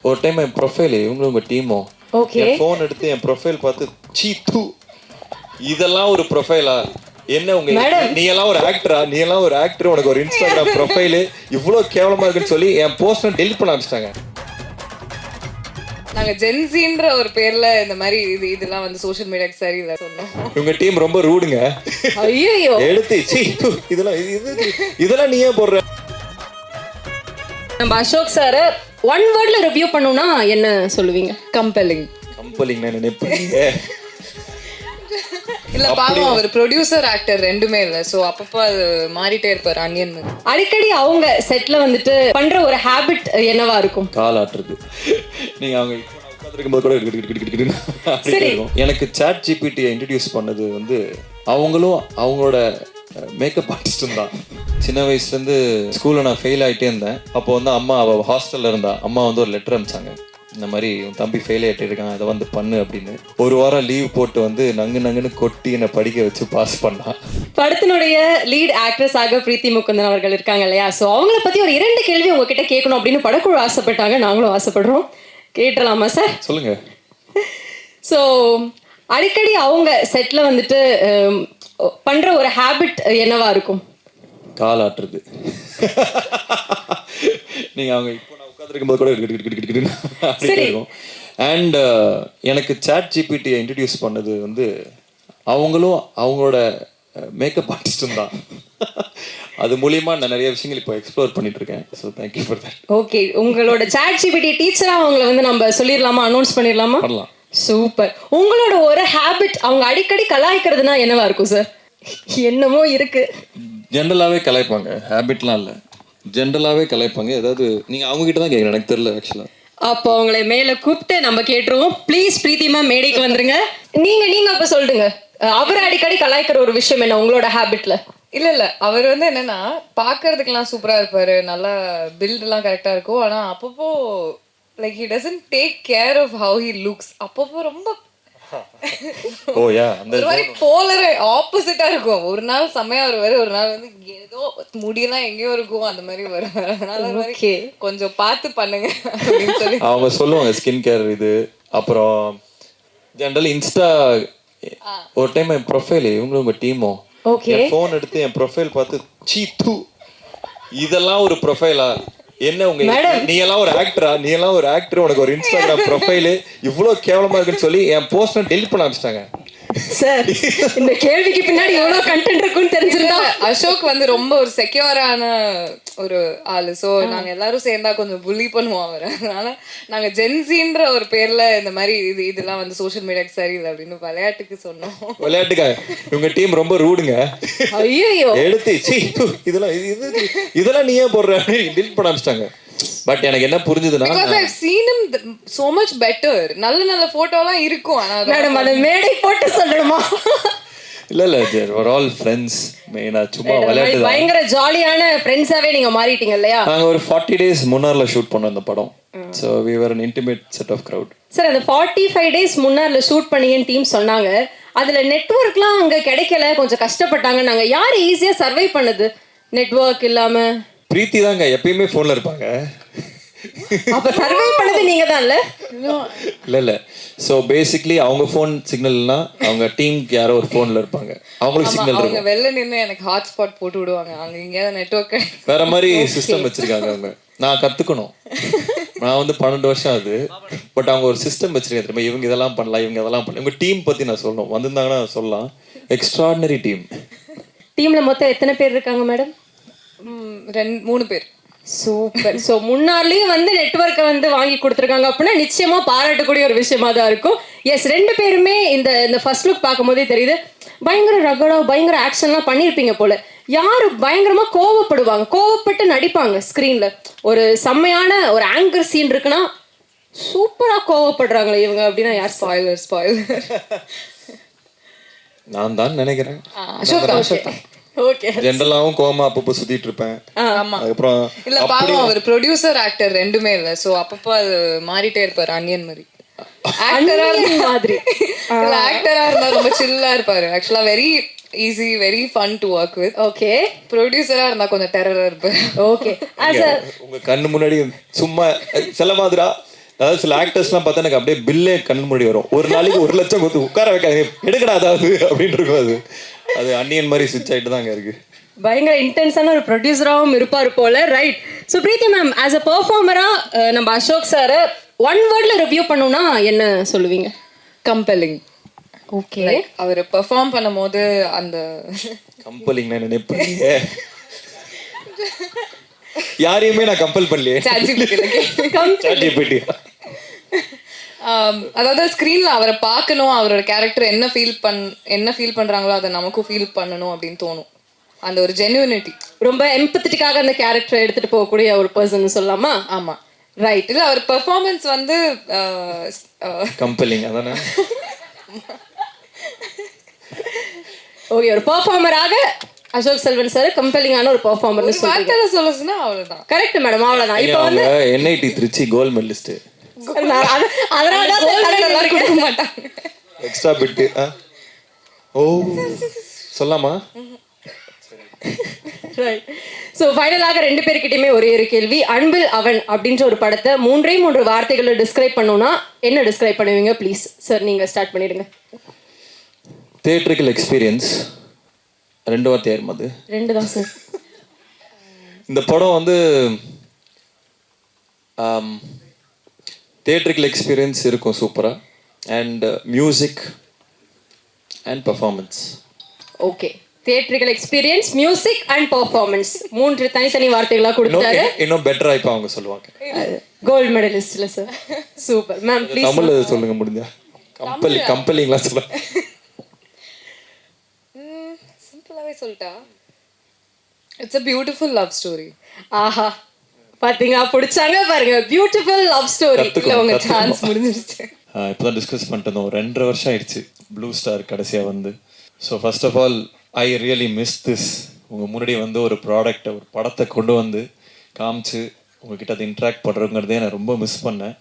ஒரு டைம் என் ப்ரொஃபைல் இவங்களும் உங்க டீமும் என் ஃபோன் எடுத்து என் ப்ரொஃபைல் பார்த்து சீ தூ இதெல்லாம் ஒரு ப்ரொஃபைலா என்ன உங்க நீ எல்லாம் ஒரு ஆக்டரா நீ எல்லாம் ஒரு ஆக்டர் உனக்கு ஒரு இன்ஸ்டாகிராம் ப்ரொஃபைல் இவ்வளவு கேவலமா இருக்குன்னு சொல்லி என் போஸ்ட் டெலிட் பண்ண ஆரம்பிச்சிட்டாங்க. நாங்க ஜென்சின்ற ஒரு பேர்ல இந்த மாதிரி இதெல்லாம் வந்து சோஷியல் மீடியாக்கு சரியில்லை சொன்னோம். உங்க டீம் ரொம்ப ரூடுங்க. ஐயோ எடுத்து சீ இதெல்லாம் நீயே போடுற. நம்ம அசோக் சார் ஒன் வேர்ட்ல ரிவ்யூ பண்ணனும்னா என்ன சொல்லுவீங்க? கம்பெல்லிங். கம்பெல்லிங் நான் நினைப்பீங்க. இல்ல பாவம் அவர் ப்ரொடியூசர் ஆக்டர் ரெண்டுமே இல்ல. சோ அப்பப்ப அது மாறிட்டே இருப்பாரு அனியன் மாதிரி. அடிக்கடி அவங்க செட்ல வந்துட்டு பண்ற ஒரு ஹாபிட் என்னவா இருக்கும்? கால் ஆட்டுறது. நீங்க அவங்க உட்கார்ந்திருக்கும்போது கூட எனக்கு சாட் ஜிபிடியை இன்ட்ரடியூஸ் பண்ணது வந்து அவங்களும் அவங்களோட மேக்கப் ஆர்டிஸ்டும் தான். சின்ன வயசுலேருந்து ஸ்கூலில் நான் ஃபெயில் ஆகிட்டே இருந்தேன். அப்போ வந்து அம்மா அவள் ஹாஸ்டலில் இருந்தா. அம்மா வந்து ஒரு லெட்டர் அனுப்பிச்சாங்க, இந்த மாதிரி உன் தம்பி ஃபெயில் ஆகிட்டு இருக்கான், அதை வந்து பண்ணு அப்படின்னு. ஒரு வாரம் லீவ் போட்டு வந்து நங்குன்னு கொட்டி என்னை படிக்க வச்சு பாஸ் பண்ணா. படத்தினுடைய லீட் ஆக்ட்ரஸாக பிரீத்தி முகுந்தன் அவர்கள் இருக்காங்க இல்லையா? ஸோ அவங்கள பற்றி ஒரு 2 கேள்வி உங்ககிட்ட கேட்கணும் அப்படின்னு படக்குழு ஆசைப்பட்டாங்க, நாங்களும் ஆசைப்படுறோம். கேட்டுடலாமா சார்? சொல்லுங்க. ஸோ அடிக்கடி அவங்க செட்ல வந்துட்டு பண்ற ஒரு ஹாபிட் என்னவா இருக்கும்? கால் ஆட்டுறது. நீங்க அவங்க இப்போ நான் உட்கார்ந்திருக்கும்போது கூட இருக்கும். அண்ட் எனக்கு சாட் ஜிபிடியை இன்ட்ரடியூஸ் பண்ணது வந்து அவங்களும் அவங்களோட மேக்கப் ஆர்டிஸ்டும் தான். அது மூலியமா நான் நிறைய விஷயங்கள் இப்போ எக்ஸ்ப்ளோர் பண்ணிட்டு இருக்கேன். So thank you for that. Okay, உங்களோட சாட் ஜிபிடி டீச்சரா அவங்கள வந்து நம்ம சொல்லிடலாமா, அனௌன்ஸ் பண்ணிடலாமா? பண்ணலாம். சூப்பர். உங்களோட ஒரு ஹாபிட் அவங்க அடிக்கடி கலாய்க்கிறதுனா என்னவா இருக்கும் சார்? என்னமோ இருக்கு. ஜென்ரலாகவே கலாய்ப்பாங்க, ஹேபிட்லாம் இல்லை, ஜென்ரலாகவே கலாய்ப்பாங்க. ஏதாவது நீங்கள் அவங்ககிட்ட தான் கேட்குறேன், எனக்கு தெரியல ஆக்சுவலாக. அப்போ அவங்களை மேலே கூப்பிட்டு நம்ம கேட்டுருவோம். ப்ளீஸ் பிரீத்திமா மேடைக்கு வந்துருங்க. நீங்க அப்போ சொல்லுங்க, அவர் அடிக்கடி கலாய்க்கிற ஒரு விஷயம் என்ன உங்களோட ஹேபிட்ல? இல்ல அவர் வந்து என்னன்னா பாக்குறதுக்கெல்லாம் சூப்பரா இருப்பாரு, நல்லா பில்ட் எல்லாம் கரெக்டா இருக்கும். ஆனா அப்பப்போ like he doesn't take care of how he looks. அப்பப்போ ரொம்ப ஒரு மாதிரி போலர் ஆப்போசிட்டா இருக்கும். ஒரு நாள் செம்மையா வருவாரு, ஒரு நாள் வந்து ஏதோ முடியெல்லாம் எங்கேயோ இருக்கும், அந்த மாதிரி வருவாரு. அதனால கொஞ்சம் பார்த்து பண்ணுங்க அப்படின்னு சொல்லி அவங்க சொல்லுவாங்க. ஸ்கின் கேர் இது. அப்புறம் ஜென்ரல் இன்ஸ்டா ஒரு டைம் என் ப்ரொஃபைல் இவங்களும் உங்க டீமும் என் ஃபோன் எடுத்து என் ப்ரொஃபைல் பார்த்து சீ தூ இதெல்லாம் ஒரு ப்ரொஃபைலா என்ன உங்க நீ எல்லாம் ஒரு ஆக்டரா நீ எல்லாம் ஒரு ஆக்டர் உனக்கு ஒரு இன்ஸ்டாகிராம் ப்ரொஃபைல் இவ்வளவு கேவலமா இருக்குன்னு சொல்லி என் போஸ்ட் டெலிட் பண்ண ஆரம்பிச்சிட்டாங்க. சார், இந்த கேள்விக்கு பின்னாடி எவ்வளவு கண்டென்ட் இருக்குன்னு தெரிஞ்சிருந்தா. அசோக் வந்து ரொம்ப ஒரு செக்யூரான ஒரு ஆளு. ஸோ நாங்க எல்லாரும் சேர்ந்தா கொஞ்சம் புள்ளி பண்ணுவோம் அவர். அதனால நாங்க ஜென்சின்ற ஒரு பேர்ல இந்த மாதிரி இதெல்லாம் வந்து சோஷியல் மீடியாக்கு சரியில்லை அப்படின்னு விளையாட்டுக்கு சொன்னோம். விளையாட்டுக்கா உங்க டீம் ரொம்ப ரூடுங்க. ஐயோ எடுத்து இதெல்லாம் நீயே போடுற டெலிட் பண்ண ஆரம்பிச்சிட்டாங்க. பட் எனக்கு என்ன புரிஞ்சதுன்னா because I've seen him so much better. நல்ல போட்டோலாம் இருக்கும். ஆனா மேடம் அத மேடை போட்டு சொல்லணுமா? இல்ல we're all friends. மெயினா சும்மா விளையாட்டு. பயங்கர ஜாலியான ஃப்ரெண்ட்ஸாவே நீங்க மாறிட்டீங்க இல்லையா? நாங்க ஒரு 40 days முன்னார்ல ஷூட் பண்ணோம் இந்த படம். So we were an intimate set of crowd. Sir, அந்த 45 days முன்னார்ல ஷூட் பண்ணீங்கன்னு டீம் சொன்னாங்க. அதுல நெட்வொர்க்லாம் அங்க கிடைக்கல, கொஞ்சம் கஷ்டப்பட்டாங்க. நாங்க யார் ஈஸியா சர்வை பண்ணது நெட்வொர்க் இல்லாம? பிரீத்தி தாங்க எப்பயுமே போன்ல இருப்பாங்க. அப்ப சர்வை பண்ணது நீங்க தான் இல்ல? இல்ல சோ பேசிக்கலி அவங்க போன் சிக்னல்னா அவங்க டீமுக்கு யாரோ ஒரு போன்ல இருப்பாங்க, அவங்களுக்கு சிக்னல் இருக்கும். அவங்க வெளில நின்னு எனக்கு ஹாட்ஸ்பாட் போட்டு விடுவாங்க. அங்க எங்கயாவது நெட்வொர்க் வேற மாதிரி சிஸ்டம் வச்சிருக்காங்க அவங்க. நான் கத்துக்கணும். நான் வந்து 12 வருஷம் ஆகுது. பட் அவங்க ஒரு சிஸ்டம் வச்சிருக்காங்க தெரியுமா, இவங்க இதெல்லாம் பண்ணலாம் இவங்க இதெல்லாம் பண்ணலாம். உங்க டீம் பத்தி நான் சொல்லணும், வந்திருந்தாங்கன்னா சொல்லலாம். Extraordinary team. டீம்ல மொத்தம் எத்தனை பேர் இருக்காங்க மேடம்? 2-3 பேர். சூப்பர். ஸோ முன்னாடியும் வந்து நெட்வொர்க்கை வந்து வாங்கி கொடுத்துருக்காங்க அப்படின்னா நிச்சயமா பாராட்டக்கூடிய ஒரு விஷயமா தான் இருக்கும். எஸ், 2 பேருமே இந்த ஃபர்ஸ்ட் லுக் பார்க்கும்போதே தெரியுது பயங்கர ரகடா பயங்கர ஆக்ஷன்லாம் பண்ணியிருப்பீங்க போல. யாரு பயங்கரமா கோவப்படுவாங்க, கோவப்பட்டு நடிப்பாங்க ஸ்க்ரீன்ல? ஒரு செம்மையான ஒரு ஆங்கர் சீன் இருக்குன்னா சூப்பரா கோவப்படுறாங்களே இவங்க அப்படின்னா யார்? ஸ்பாயிலர் நான் தான் நினைக்கிறேன். அசோக் ஓகே. ஜெனரலாவும் கோமா அப்பப்போ சுத்திட்டு இருப்பேன். ஆமா. அப்புறம் இல்ல பாவம் அவர் ப்ரொடியூசர் ஆக்டர் ரெண்டுமே இல்ல. சோ அப்பப்போ அது மாறிட்டே இருப்பாரு அனியன் மாதிரி. ஆக்டரா மாதிரி இல்ல, ஆக்டரா இருந்தா ரொம்ப சில்லா இருப்பாரு. ஆக்சுவலா very easy, very fun to work with. Okay. ப்ரொடியூசரா இருந்தா கொஞ்சம் டெரரா இருப்பாரு. ஓகே. உங்க கண்ணு முன்னாடி சும்மா செல்ல மாதிரா அதாவது சில ஆக்டர்ஸ்லாம் பார்த்தா எனக்கு அப்படியே பில்லே கண் முன்னாடி வரும். ஒரு நாளைக்கு 1 லட்சம் கொடுத்து உட்கார வைக்காது, எடுக்கடா அதாவது அப்படின்னு இருக்கும். அது அன்னியன் மாதிரி சுவிட்ச் ஆகிட்டு தாங்க இருக்கு. பயங்கர இன்டென்ஸான ஒரு ப்ரொடியூசராகவும் இருப்பார் போல. Right. So Preethi ma'am, as a பெர்ஃபார்மராக நம்ம அசோக் சாரை 1 வேர்ட்ல ரிவ்யூ பண்ணணும்னா என்ன சொல்லுவீங்க? கம்பெல்லிங். ஓகே. அவர் பெர்ஃபார்ம் பண்ணும்போது அந்த கம்பெல்லிங் நான் நினைப்பீங்க. யாரையுமே நான் கம்பல் பண்ணலையே. அதாவது ஸ்க்ரீன்ல அவரை பார்க்கணும், அவரோட கேரக்டர் என்ன ஃபீல் பண்றாங்களோ அதை நமக்கும் ஃபீல் பண்ணணும் அப்படின்னு தோணும். அந்த ஒரு ஜென்யூனிட்டி, ரொம்ப எம்பத்தட்டிக்காக அந்த கேரக்டரை எடுத்துட்டு போகக்கூடிய ஒரு பர்சன் சொல்லலாமா? ஆமா, ரைட். இல்ல அவர் பெர்ஃபார்மன்ஸ் வந்து கம்பெல்லிங் அதானே. ஓகே, ஒரு பெர்ஃபார்மராக அசோக் செல்வன் சார் கம்பெல்லிங்கான ஒரு பெர்ஃபார்மர்னு சொல்றீங்க. சொல்லுச்சுன்னா அவ்வளவுதான். கரெக்ட் மேடம், அவ்வளவுதான். இப்போ வந்து NIT திருச்சி கோல்ட் மெடலிஸ்ட். அதனால தான் கொடுக்க மாட்டாங்க. Extra bit. ஓ சொல்லாமா? ஸோ ஃபைனலாக 2 பேர்கிட்டயுமே ஒரே ஒரு கேள்வி. அன்பில் அவன் அப்படின்ற ஒரு படத்தை 3 வார்த்தைகளை டிஸ்கிரைப் பண்ணணும்னா என்ன டிஸ்கிரைப் பண்ணுவீங்க? ப்ளீஸ் சார், நீங்க ஸ்டார்ட் பண்ணிடுங்க. Theatrical experience. 2 வார்த்தை ஆயிருமா? அது 2 தான் சார். இந்த படம் வந்து தியேட்டரிக்கல் எக்ஸ்பீரியன்ஸ் இருக்கும் சூப்பரா, and music and performance. Okay, theatrical experience, music and performance 3 தனித்தனி வார்த்தைகளா கொடுத்தாரு. இன்னும் பெட்டரா இப்ப அவங்க சொல்லுவாங்க. கோல்ட் மெடலிஸ்ட்ல சார். சூப்பர் மேம், ப்ளீஸ் தமிழ்ல சொல்லுங்க முடிஞ்சா. கம்பெல்லிங்லாம் சொல்ல. சிம்பிளாவே சொல்லிட்டா, it's a beautiful love story. ஆஹா, பாத்தீங்க, பிடிச்சாங்க பாருங்க. Beautiful love story. உங்க சான்ஸ் முடிஞ்சிருச்சு. இப்பதான் டிஸ்கஸ் பண்ணிட்டு இருந்தோம். 2.5 வருஷம் ஆயிடுச்சு ப்ளூ ஸ்டார் கடைசியா வந்து. So first of all I really miss this. உங்க முன்னாடி வந்து ஒரு ப்ராடக்டை, ஒரு படத்தை கொண்டு வந்து காமிச்சு உங்ககிட்ட அதை இன்ட்ராக்ட் பண்ணுறோங்கிறதே நான் ரொம்ப மிஸ் பண்ணேன்.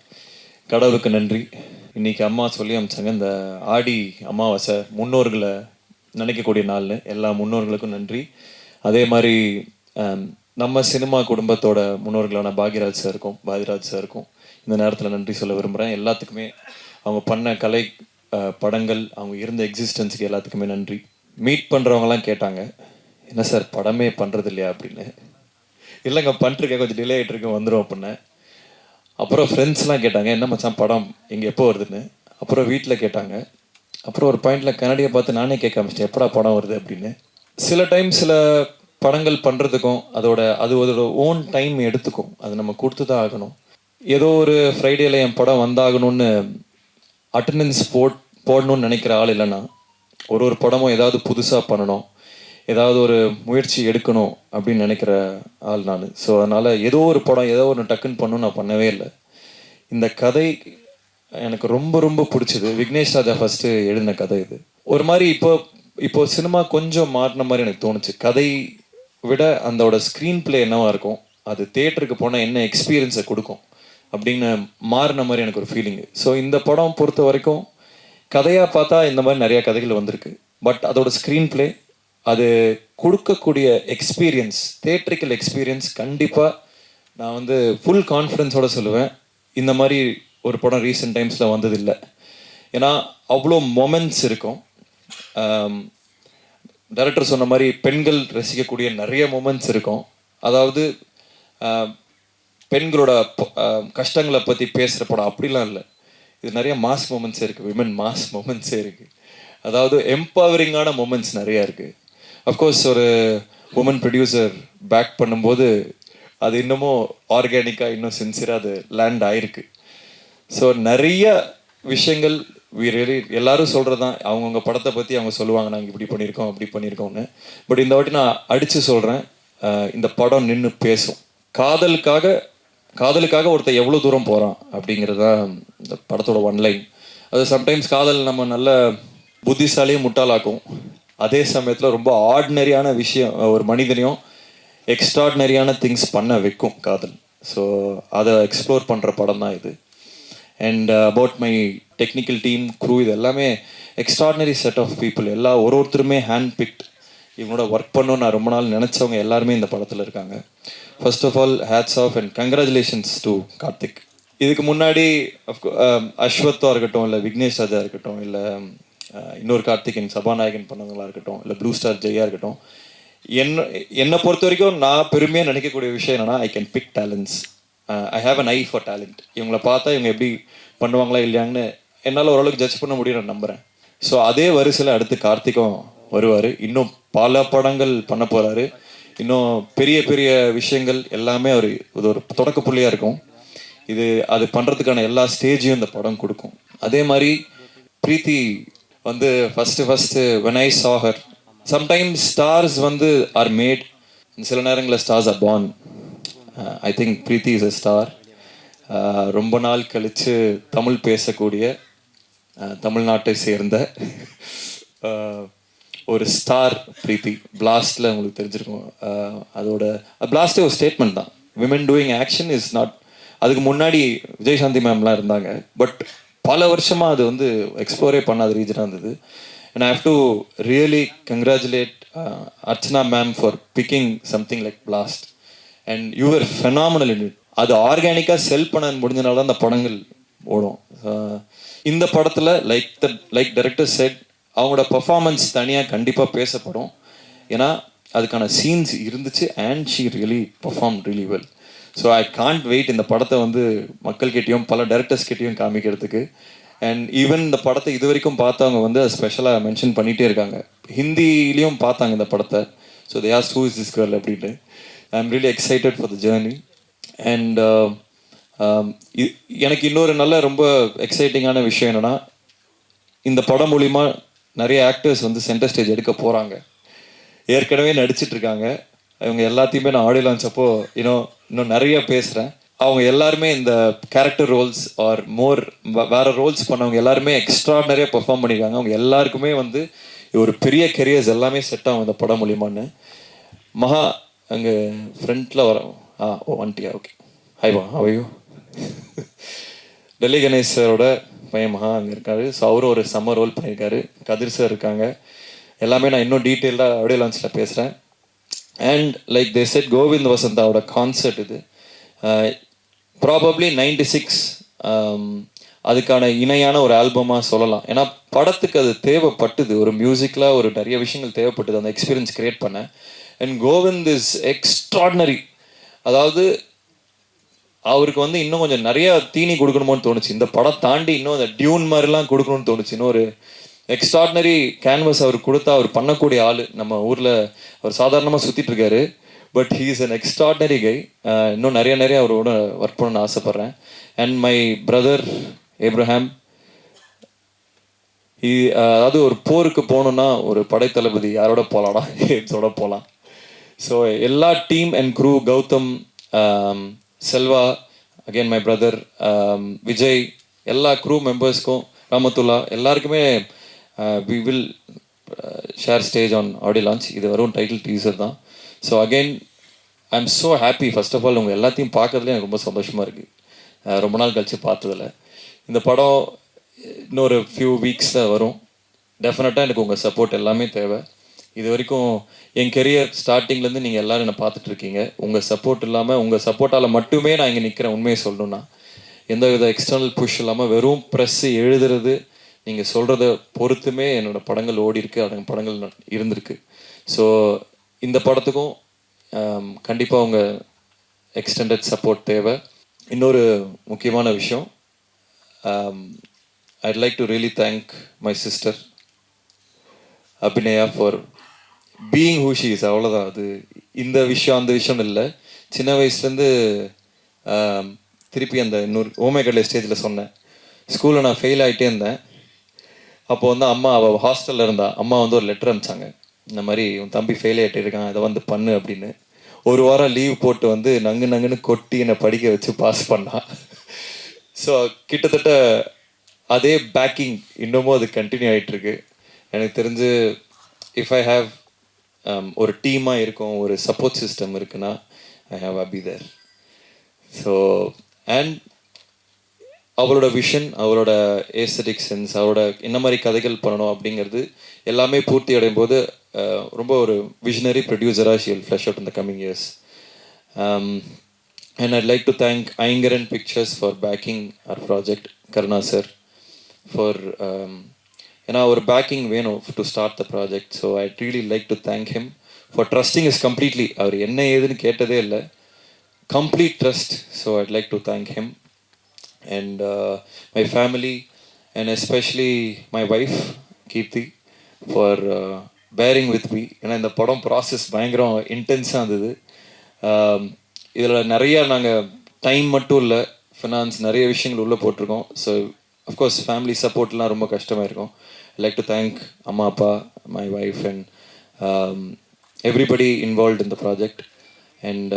கடவுளுக்கு நன்றி. இன்னைக்கு அம்மா சொல்லி அமிச்சாங்க, இந்த ஆடி அமாவாசை முன்னோர்களை நினைக்கக்கூடிய நாள்னு. எல்லா முன்னோர்களுக்கும் நன்றி. அதே மாதிரி நம்ம சினிமா குடும்பத்தோட முன்னோர்களான பாக்யராஜ் சாருக்கும் இந்த நேரத்தில் நன்றி சொல்ல விரும்புகிறேன். எல்லாத்துக்குமே அவங்க பண்ண கலை படங்கள், அவங்க இருந்த எக்ஸிஸ்டன்ஸுக்கு எல்லாத்துக்குமே நன்றி. மீட் பண்ணுறவங்கலாம் கேட்டாங்க, என்ன சார் படமே பண்ணுறது இல்லையா அப்படின்னு. இல்லைங்க பண்ணிருக்கேன், கொஞ்சம் டிலே ஆகிட்டு இருக்கேன், வந்துடும் அப்படின்னு. அப்புறம் ஃப்ரெண்ட்ஸ்லாம் கேட்டாங்க, என்ன மச்சான் படம் இங்கே எப்போ வருதுன்னு. அப்புறம் வீட்டில் கேட்டாங்க. அப்புறம் ஒரு பாயிண்டில் கன்னடியை பார்த்து நானே கேட்க ஆரம்பிச்சிட்டேன், எப்படா படம் வருது அப்படின்னு. சில டைம் சில படங்கள் பண்ணுறதுக்கும் அதோட ஓன் டைம் எடுத்துக்கும். அது நம்ம கொடுத்து தான் ஆகணும். ஏதோ ஒரு ஃப்ரைடேல என் படம் வந்தாகணும்னு அட்டண்டன்ஸ் போடணும்னு நினைக்கிற ஆள் இல்லைன்னா, ஒரு படமும் ஏதாவது புதுசாக பண்ணணும், ஏதாவது ஒரு முயற்சி எடுக்கணும் அப்படின்னு நினைக்கிற ஆள் நான். ஸோ அதனால் ஏதோ ஒரு படம் ஏதோ ஒன்று டக்குன்னு பண்ணணும் நான் பண்ணவே இல்லை. இந்த கதை எனக்கு ரொம்ப ரொம்ப பிடிச்சது. விக்னேஷ் ராஜா ஃபஸ்ட்டு எழுதின கதை இது. ஒரு மாதிரி இப்போ சினிமா கொஞ்சம் மாறின மாதிரி எனக்கு தோணுச்சு. கதை விட அதோட ஸ்க்ரீன் பிளே என்னவா இருக்கும், அது தியேட்டருக்கு போனால் என்ன எக்ஸ்பீரியன்ஸை கொடுக்கும் அப்படின்னு மாறின மாதிரி எனக்கு ஒரு ஃபீலிங்கு. ஸோ இந்த படம் பொறுத்த வரைக்கும் கதையாக பார்த்தா இந்த மாதிரி நிறையா கதைகள் வந்திருக்கு. பட் அதோட ஸ்க்ரீன் பிளே, அது கொடுக்கக்கூடிய எக்ஸ்பீரியன்ஸ், தியேட்டரிக்கல் எக்ஸ்பீரியன்ஸ் கண்டிப்பாக நான் வந்து ஃபுல் கான்ஃபிடென்ஸோடு சொல்லுவேன், இந்த மாதிரி ஒரு படம் ரீசெண்ட் டைம்ஸில் வந்ததில்லை. ஏன்னா அவ்வளோ மொமெண்ட்ஸ் இருக்கும். டைரக்டர் சொன்ன மாதிரி பெண்கள் ரசிக்கக்கூடிய நிறைய மொமெண்ட்ஸ் இருக்கும். அதாவது பெண்களோட கஷ்டங்களை பற்றி பேசுகிற படம் அப்படிலாம் இல்லை. இது நிறைய மாஸ் மொமெண்ட்ஸே இருக்குது, விமன் மாஸ் மொமெண்ட்ஸே இருக்குது. அதாவது எம்பவரிங்கான மொமெண்ட்ஸ் நிறையா இருக்குது. அஃப்கோர்ஸ் ஒரு உமன் ப்ரொடியூசர் பேக் பண்ணும்போது அது இன்னமும் ஆர்கானிக்காக, இன்னும் சின்சியராக அது லேண்ட் ஆகிருக்கு. ஸோ நிறைய விஷயங்கள் எல்லாரும் சொல்கிறது தான், அவங்கவுங்க படத்தை பற்றி அவங்க சொல்லுவாங்க, நாங்கள் இப்படி பண்ணியிருக்கோம் அப்படி பண்ணியிருக்கோம்னு. பட் இந்த வாட்டி நான் அடித்து சொல்கிறேன், இந்த படம் நின்று பேசும். காதலுக்காக ஒருத்தர் எவ்வளோ தூரம் போகிறான் அப்படிங்கிறது தான் இந்த படத்தோட ஒன்லைன். அது சம்டைம்ஸ் காதல் நம்ம நல்ல புத்திசாலியும் முட்டாளாக்கும், அதே சமயத்தில் ரொம்ப ஆர்டினரியான விஷயம் ஒரு மனிதனையும் எக்ஸ்ட்ராடினரியான திங்ஸ் பண்ண வைக்கும் காதல். ஸோ அதை எக்ஸ்ப்ளோர் பண்ணுற படம் தான் இது. And about my technical team, crew, இது எல்லாமே எக்ஸ்ட்ராடினரி செட் ஆஃப் பீப்புள். ஒருத்தருமே ஹேண்ட் பிக்ட். இவங்களோட ஒர்க் பண்ணணும்னு நான் ரொம்ப நாள் நினச்சவங்க எல்லாருமே இந்த படத்தில் இருக்காங்க. First of all hats off and congratulations to Karthik. இதுக்கு முன்னாடி அஸ்வத்தா இருக்கட்டும், இல்லை விக்னேஷ் ராஜா இருக்கட்டும், இல்லை இன்னொரு கார்த்திகேயன் சபாநாயகன் பண்ணவங்களா இருக்கட்டும், இல்லை ப்ளூ ஸ்டார் ஜெயா இருக்கட்டும், என்னை பொறுத்த வரைக்கும் நான் பெருமையாக நினைக்கக்கூடிய விஷயம் என்னன்னா, I can big talents. I have an I for talent. இவங்களை பார்த்தா இவங்க எப்படி பண்ணுவாங்களா இல்லையாங்கன்னு என்னால் ஓரளவுக்கு ஜட்ஜ் பண்ண முடியும், நான் நம்புகிறேன். ஸோ அதே வரிசையில் அடுத்து கார்த்திக்கும் வருவார். இன்னும் பல படங்கள் பண்ண போகிறாரு. இன்னும் பெரிய பெரிய விஷயங்கள் எல்லாமே அவர் இது ஒரு தொடக்க புள்ளியாக இருக்கும். அது பண்ணுறதுக்கான எல்லா ஸ்டேஜையும் இந்த படம் கொடுக்கும். அதே மாதிரி பிரீத்தி வந்து first when I saw her, sometimes stars வந்து ஆர் மேட், சில நேரங்களில் stars are born. I think Preethi is a star. ரொம்ப நாள் கழித்து தமிழ் பேசக்கூடிய தமிழ்நாட்டை சேர்ந்த ஒரு ஸ்டார் பிரீத்தி. பிளாஸ்டில் உங்களுக்கு தெரிஞ்சிருக்கும். அதோட பிளாஸ்டே ஒரு ஸ்டேட்மெண்ட் தான். Women doing action is not. அதுக்கு முன்னாடி விஜயசாந்தி மேம்லாம் இருந்தாங்க, பட் பல வருஷமாக அது வந்து எக்ஸ்ப்ளோரே பண்ணாத ரீஜனாக இருந்தது. And I have to really congratulate Archana ma'am for picking something like blast. And you are phenomenal in it. அது ஆர்கானிக்காக செல் பண்ண முடிஞ்சனால தான் அந்த படங்கள் ஓடும். இந்த படத்தில் லைக் டைரக்டர் செட், அவங்களோட பர்ஃபார்மன்ஸ் தனியாக கண்டிப்பாக பேசப்படும். ஏன்னா அதுக்கான சீன்ஸ் இருந்துச்சு. And she really perform really well. So I can't wait இந்த படத்தை வந்து மக்கள்கிட்டையும் பல டேரக்டர்ஸ்கிட்டையும் காமிக்கிறதுக்கு. அண்ட் ஈவன் இந்த படத்தை இது வரைக்கும் பார்த்தவங்க வந்து ஸ்பெஷலாக மென்ஷன் பண்ணிகிட்டே இருக்காங்க. ஹிந்திலையும் பார்த்தாங்க இந்த படத்தை. So they asked who is this girl அப்படின்னு. I am really excited for the journey. And எனக்கு இன்னொரு நல்ல ரொம்ப எக்ஸைட்டிங்கான விஷயம் என்னென்னா, இந்த படம் மூலிமா நிறைய ஆக்டர்ஸ் வந்து சென்டர் ஸ்டேஜ் எடுக்க போகிறாங்க. ஏற்கனவே நடிச்சிட்ருக்காங்க. அவங்க எல்லாத்தையுமே நான் ஆடியோ லான்ச் அப்போ இன்னும் நிறைய பேசுகிறேன். அவங்க எல்லாருமே இந்த கேரக்டர் ரோல்ஸ் ஆர் மோர் வேறு ரோல்ஸ் பண்ணவங்க எல்லாருமே எக்ஸ்ட்ராடனரியாக பெர்ஃபார்ம் பண்ணியிருக்காங்க. அவங்க எல்லாருக்குமே வந்து ஒரு பெரிய கெரியர்ஸ் எல்லாமே செட் ஆகும் இந்த படம் மூலிமான்னு. மகா அங்கே ஃப்ரண்ட்டில் வரோம். வந்துட்டியா? ஓகே. ஹாய்வா, அவையோ. டெல்லி கணேஷ் சாரோட பையன் மகா அங்கே இருக்காரு. ஸோ அவரும் ஒரு செம்ம ரோல் பண்ணியிருக்காரு. கதிர் சார் இருக்காங்க. எல்லாமே நான் இன்னும் டீட்டெயிலாக ஆடியோ லான்ச்சில் பேசுகிறேன். And like they said, Govind வசந்தாவோட கான்சர்ட் இது. ப்ராபப்ளி 96 அதுக்கான இணையான ஒரு ஆல்பமாக சொல்லலாம். ஏன்னா படத்துக்கு அது தேவைப்பட்டது. ஒரு மியூசிக்கில் ஒரு நிறைய விஷயங்கள் தேவைப்பட்டது அந்த எக்ஸ்பீரியன்ஸ் கிரியேட் பண்ண. And Kovind is extraordinary. அதாவது அவருக்கு வந்து இன்னும் கொஞ்சம் நிறைய தீனி கொடுக்கணுமோன்னு தோணுச்சு. இந்த படம் தாண்டி இன்னும் அந்த டியூன் மாதிரிலாம் கொடுக்கணும்னு தோணுச்சு. இன்னும் ஒரு எக்ஸ்ட்ராடினரி கேன்வஸ் அவர் கொடுத்தா அவர் பண்ணக்கூடிய ஆள். நம்ம ஊரில் அவர் சாதாரணமாக சுற்றிட்டு இருக்காரு, but he is an extraordinary guy. இன்னும் நிறைய அவரோட ஒர்க் பண்ணணும்னு ஆசைப்பட்றேன். அண்ட் மை பிரதர் ஏப்ரஹாம், அதாவது ஒரு போருக்கு போகணுன்னா ஒரு படைத்தளபதி யாரோட போகலாம்னா எப்ஸோட போகலாம். ஸோ எல்லா team and crew, Gautham, Selva, again my brother Vijay, எல்லா க்ரூ மெம்பர்ஸ்க்கும், ராமத்துல்லா எல்லாருக்குமே we will share stage on audio launch. இது வரும் டைட்டில் டீசர் தான். So again I am so happy. First of all உங்கள் எல்லாத்தையும் பார்க்கறதுல எனக்கு ரொம்ப சந்தோஷமாக இருக்குது. ரொம்ப நாள் கழித்து பார்த்ததில்ல. இந்த படம் இன்னொரு ஃபியூ வீக்ஸில் வரும். டெஃபினட்டாக எனக்கு உங்கள் சப்போர்ட் எல்லாமே தேவை. இது வரைக்கும் என் கெரியர் ஸ்டார்டிங்லேருந்து நீங்கள் எல்லோரும் என்னை பார்த்துட்ருக்கீங்க. உங்கள் சப்போர்ட் இல்லாமல், உங்கள் சப்போர்ட்டால் மட்டுமே நான் இங்கே நிற்கிறேன். உண்மையை சொல்லணுன்னா எந்த வித எக்ஸ்டர்னல் புஷ் இல்லாமல் வெறும் ப்ரெஸ்ஸு எழுதுறது, நீங்கள் சொல்கிறத பொறுத்துமே என்னோடய படங்கள் ஓடி இருக்கு, அந்த படங்கள் இருந்திருக்கு. ஸோ இந்த படத்துக்கும் கண்டிப்பாக உங்கள் எக்ஸ்டெண்டட் சப்போர்ட் தேவை. இன்னொரு முக்கியமான விஷயம், I'd like to really thank my sister Abhinaya for being who she is. அவ்வளோதான். அது இந்த விஷயம் அந்த விஷயம் இல்லை. சின்ன வயசுலேருந்து திருப்பி அந்த இன்னொரு ஓமேகடலை ஸ்டேஜில் சொன்னேன். ஸ்கூலில் நான் ஃபெயில் ஆகிட்டே இருந்தேன். அப்போது வந்து அம்மா, அவள் ஹாஸ்டலில் இருந்தா, அம்மா வந்து ஒரு லெட்டர் அனுப்பிச்சாங்க. இந்த மாதிரி உன் தம்பி ஃபெயில் ஆகிட்டே இருக்கான், அதை வந்து பண்ணு அப்படின்னு. ஒரு வாரம் லீவ் போட்டு வந்து நங்குன்னு கொட்டி என்னை படிக்க வச்சு பாஸ் பண்ணான். ஸோ கிட்டத்தட்ட அதே பேக்கிங் இன்னமும் அது கண்டினியூ ஆகிட்டுருக்கு. எனக்கு தெரிஞ்சு இஃப் ஐ ஹாவ் ஒரு டீமாக இருக்கும், ஒரு சப்போர்ட் சிஸ்டம் இருக்குன்னா I have Abhi there. So and அவளோட விஷன், அவளோட ஏஸ்தட்டிக் சென்ஸ், அவரோட என்ன மாதிரி கதைகள் பண்ணணும் அப்படிங்கிறது எல்லாமே பூர்த்தி அடையும் போது ரொம்ப ஒரு விஷனரி ப்ரொடியூசராக she will flush out in the coming years. And I'd like to thank Aingaran Pictures for backing our project, Karuna sir, for our backing வேணும் to start the project. So I'd really like to thank him for trusting us completely. அவர் என்ன ஏதுன்னு கேட்டதே இல்லை, complete trust. So I'd like to thank him and my family and especially my wife Keerthi for bearing with me. ஏன்னா இந்த படம் process பயங்கரம் இன்டென்ஸாக இருந்தது. இதில் நிறைய நாங்கள் டைம் மட்டும் இல்லை, ஃபினான்ஸ் நிறைய விஷயங்கள் உள்ளே போட்டிருக்கோம். ஸோ அஃப்கோர்ஸ் ஃபேமிலி சப்போர்ட்லாம் ரொம்ப கஷ்டமாக இருக்கும். ஐ லைக் டு தேங்க் அம்மா அப்பா, my wife and everybody involved in the project. And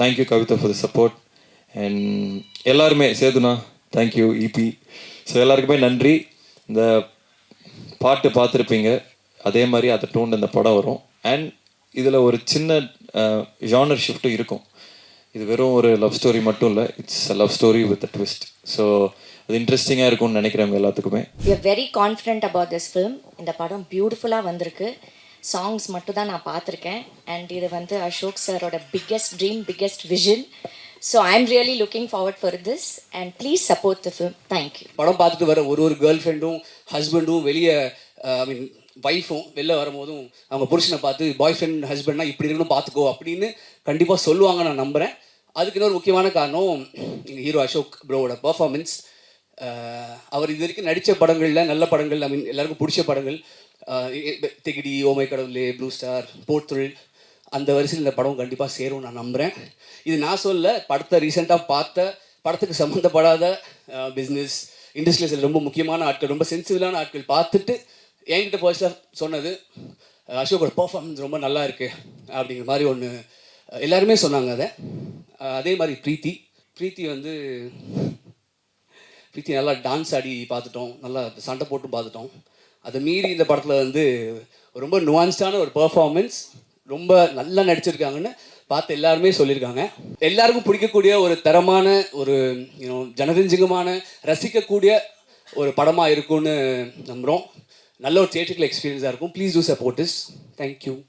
thank you Kavitha for the support. And எல்லாருமே சேதுனா தேங்க்யூ, இபி. ஸோ எல்லாருக்குமே நன்றி. இந்த பாட்டு பார்த்துருப்பீங்க, அதே மாதிரி அதை டோன் இந்த படம் வரும். அண்ட் இதில் ஒரு சின்ன ஜானர் ஷிஃப்ட்டும் இருக்கும். இது வெறும் ஒரு லவ் ஸ்டோரி மட்டும் இல்லை, it's a love story with a twist. So அது இன்ட்ரெஸ்டிங்காக இருக்கும்னு நினைக்கிறவங்க எல்லாத்துக்குமே. We are very confident about this film. இந்த படம் பியூட்டிஃபுல்லாக வந்திருக்கு. சாங்ஸ் மட்டும் தான் நான் பார்த்துருக்கேன். அண்ட் இது வந்து அசோக் சாரோட biggest dream, biggest vision. So I am really looking forward for this and please support the film. Thank you. படம் பார்த்துட்டு வர ஒரு கேர்ள் ஃப்ரெண்டும் ஹஸ்பண்டும் வெளியே ஐ மீன் ஒய்ஃபும் வெளில வரும்போதும் அவங்க புருஷனை பார்த்து பாய் ஃப்ரெண்ட் ஹஸ்பண்ட்னா இப்படி இருக்கணும் பார்த்துக்கோ அப்படின்னு கண்டிப்பாக சொல்லுவாங்க, நான் நம்புகிறேன். அதுக்கு இன்னொரு முக்கியமான காரணம் எங்கள் ஹீரோ அசோக் ப்ரோவோட பர்ஃபார்மன்ஸ். அவர் இது வரைக்கும் நடித்த படங்களில் நல்ல படங்கள், ஐ மீன் எல்லாருக்கும் பிடிச்ச படங்கள், திகிடி, ஓமை கடவுளே, ப்ளூ ஸ்டார், போர்த்தொழில், அந்த வரிசையில் இந்த படம் கண்டிப்பாக சேரும் நான் நம்புகிறேன். இது நான் சொல்ல, படத்தை ரீசெண்டாக பார்த்த படத்துக்கு சம்மந்தப்படாத பிஸ்னஸ் இண்டஸ்ட்ரியில் ரொம்ப முக்கியமான ஆட்கள், ரொம்ப சென்சிபிளான ஆட்கள் பார்த்துட்டு என்கிட்ட பர்சனாக சொன்னது, அசோக்கோட பர்ஃபார்மன்ஸ் ரொம்ப நல்லா இருக்குது அப்படிங்கிற மாதிரி ஒன்று எல்லாருமே சொன்னாங்க. அதே மாதிரி ப்ரீத்தி வந்து நல்லா டான்ஸ் ஆடி பார்த்துட்டோம், நல்லா சண்டை போட்டு பார்த்துட்டோம். அதை மீறி இந்த படத்தில் வந்து ரொம்ப நுவான்ஸ்டான ஒரு பர்ஃபார்மன்ஸ், ரொம்ப நல்லா நடிச்சிருக்காங்கன்னு பார்த்து எல்லாருமே சொல்லியிருக்காங்க. எல்லாருக்கும் பிடிக்கக்கூடிய ஒரு தரமான ஒரு ஜனரஞ்சகமான ரசிக்கக்கூடிய ஒரு படமாக இருக்கும்னு நம்புகிறோம். நல்ல ஒரு தியேட்டரிக்கல் எக்ஸ்பீரியன்ஸாக இருக்கும். Please do support this. Thank you.